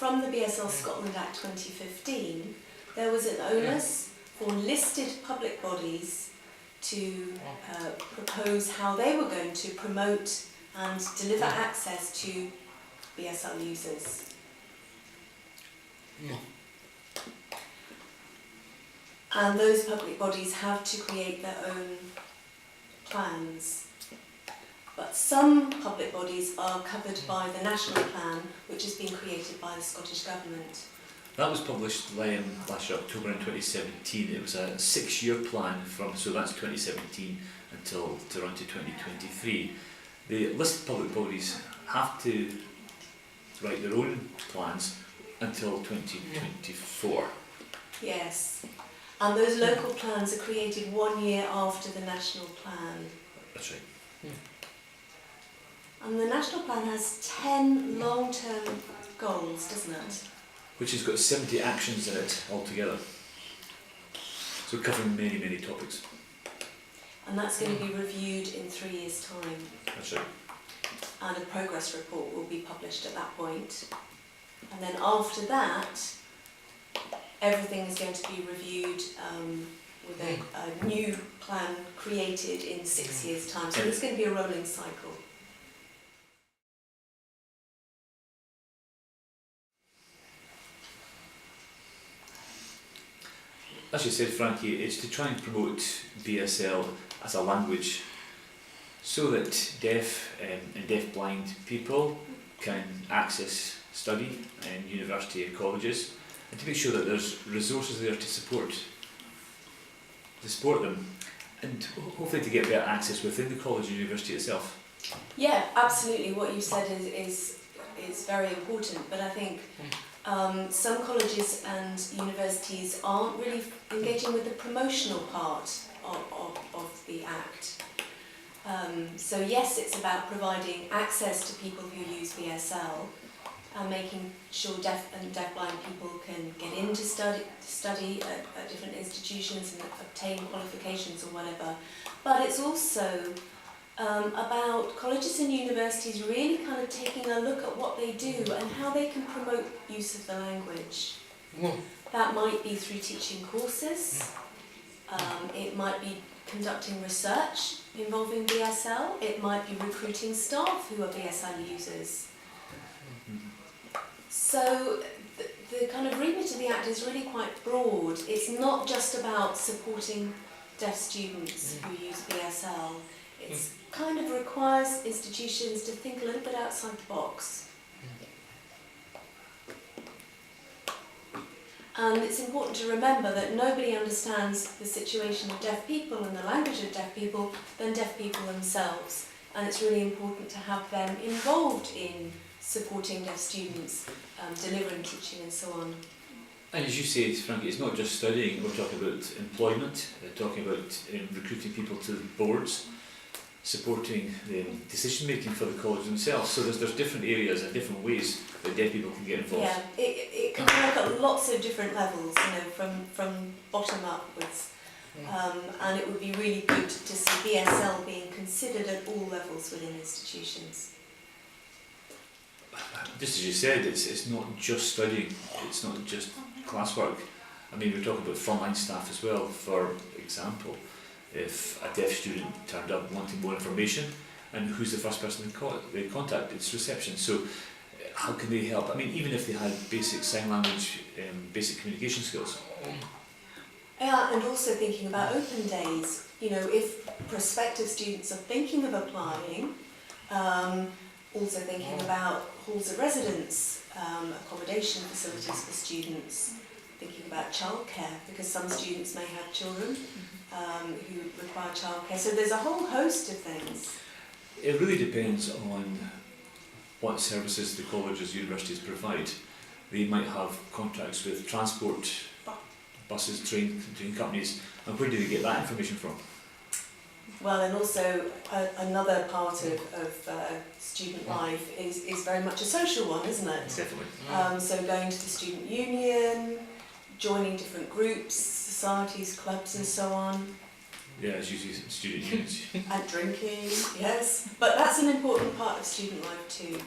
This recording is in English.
from the BSL Scotland Act 2015, there was an onus for listed public bodies to propose how they were going to promote and deliver access to BSL users. And those public bodies have to create their own plans. But some public bodies are covered by the National Plan, which has been created by the Scottish Government. That was published last year, October in 2017. It was a 6-year plan so that's 2017 until to run to 2023. The listed public bodies have to write their own plans until 2024. Yes, and those local plans are created 1 year after the National Plan. That's right. And the National Plan has 10 long-term goals, doesn't it? Which has got 70 actions in it altogether. So covering many, many topics. And that's going to be reviewed in 3 years' time. That's right. And a progress report will be published at that point. And then after that, everything is going to be reviewed with a new plan created in 6 years' time. So it's going to be a rolling cycle. As you said, Frankie, it's to try and promote BSL as a language so that deaf and deaf-blind people can access study in university and colleges, and to make sure that there's resources there to support them, and hopefully to get better access within the college and university itself. Yeah, absolutely. What you said is very important, but I think some colleges and universities aren't really engaging with the promotional part of the Act. So yes, it's about providing access to people who use BSL and making sure deaf and deafblind people can get in to study at different institutions and obtain qualifications or whatever. But it's also about colleges and universities really kind of taking a look at what they do and how they can promote use of the language. That might be through teaching courses, it might be conducting research involving BSL, it might be recruiting staff who are BSL users. So the kind of remit of the Act is really quite broad. It's not just about supporting deaf students who use BSL. It kind of requires institutions to think a little bit outside the box. And it's important to remember that nobody understands the situation of deaf people and the language of deaf people than deaf people themselves. And it's really important to have them involved in supporting deaf students, delivering teaching and so on. And as you said, Frankie, it's not just studying, we're talking about employment, talking about recruiting people to boards, supporting the decision making for the college themselves. So there's different areas and different ways that deaf people can get involved. Yeah, it can work at lots of different levels, from bottom upwards. And it would be really good to see BSL being considered at all levels within institutions. Just as you said, it's not just studying, it's not just classwork. I mean, we're talking about frontline staff as well. For example, if a deaf student turned up wanting more information, and who's the first person they contact? It's reception. So how can they help? I mean, even if they had basic sign language, basic communication skills. Yeah, and also thinking about open days. If prospective students are thinking of applying, also thinking about halls of residence, accommodation facilities for students, thinking about childcare, because some students may have children who require childcare. So there's a whole host of things. It really depends on what services the colleges, universities provide. They might have contracts with transport, buses, train companies, and where do they get that information from? Well, and also another part of student life is very much a social one, isn't it? Definitely. So going to the student union, joining different groups, societies, clubs and so on. Yeah, as usually student unions. And drinking, yes. But that's an important part of student life too.